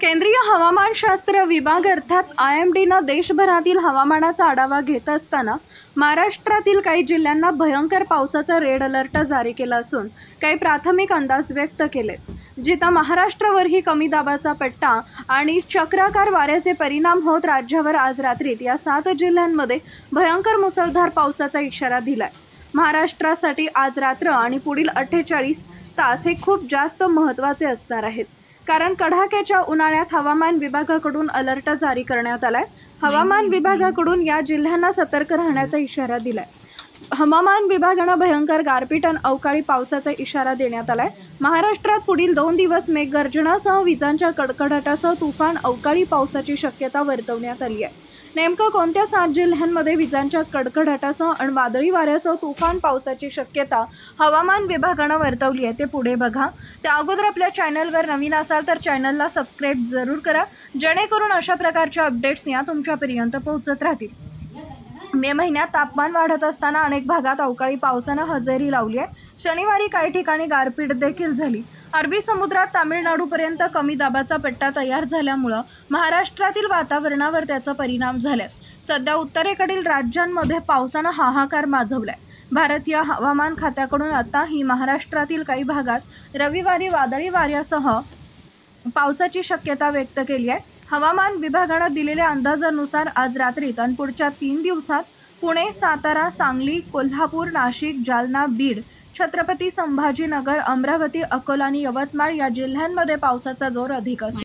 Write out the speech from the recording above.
केंद्रीय हवामानशास्त्र विभाग अर्थात IMDनं देशभरातील हवामानाचा आढावा घेत असताना महाराष्ट्रातील काही जिल्ह्यांना भयंकर पावसाचा रेड अलर्ट जारी केला असून काही प्राथमिक अंदाज व्यक्त केलेत, जिथं महाराष्ट्रावरही कमी दाबाचा पट्टा आणि चक्राकार वाऱ्याचे परिणाम होत राज्यावर आज रात्रीत या 7 जिल्ह्यांमध्ये भयंकर मुसळधार पावसाचा इशारा दिलाय। महाराष्ट्रासाठी आज रात्र आणि पुढील 48 तास हे खूप जास्त महत्त्वाचे असणार आहेत, कारण कडाक्याच्या उन्हाळ्यात हवामान विभागाकडून अलर्ट जारी करण्यात आलाय। हवामान विभागाकडून या जिल्ह्यांना सतर्क राहण्याचा इशारा दिलाय। हवामान विभागानं भयंकर गारपीट आणि अवकाळी पावसाचा इशारा देण्यात आलाय। महाराष्ट्रात पुढील 2 दिवस मेघगर्जनासह विजांच्या कडकडाटासह तुफान अवकाळी पावसाची शक्यता वर्तवण्यात आली आहे। नेमकं कोणत्या 7 जिल्ह्यांमध्ये विजांच्या कडकडाटासह आणि वादळी वाऱ्यासह तुफान पावसाची शक्यता हवामान विभागानं वर्तवली आहे ते पुढे बघा। त्या अगोदर आपल्या चॅनलवर नवीन असाल तर चॅनलला सबस्क्राइब जरूर करा, जेणेकरून अशा प्रकारच्या अपडेट्स या तुमच्यापर्यंत पोहोचत राहतील। मे महिन्यात तापमान वाढत असताना अनेक भागात अवकाळी पावसानं हजेरी लावली आहे। शनिवारी काही ठिकाणी गारपीट देखील झाली। अरबी समुद्रात तामिळनाडूपर्यंत कमी दाबाचा पट्टा तयार झाल्यामुळे महाराष्ट्रातील वातावरणावर त्याचा परिणाम झालाय। सध्या उत्तरेकडील राज्यांमध्ये पावसानं हाहाकार माजवलाय। भारतीय हवामान खात्याकडून आताही महाराष्ट्रातील काही भागात रविवारी वादळी वाऱ्यासह पावसाची शक्यता व्यक्त केली आहे। हवामान विभागानं दिलेल्या अंदाजानुसार आज रात्रीत आणि पुढच्या 3 दिवसात पुणे, सातारा, सांगली, कोल्हापूर, नाशिक, जालना, बीड, छत्रपती संभाजीनगर, अमरावती, अकोला आणि यवतमाळ या जिल्ह्यांमध्ये पावसाचा जोर अधिक असेल।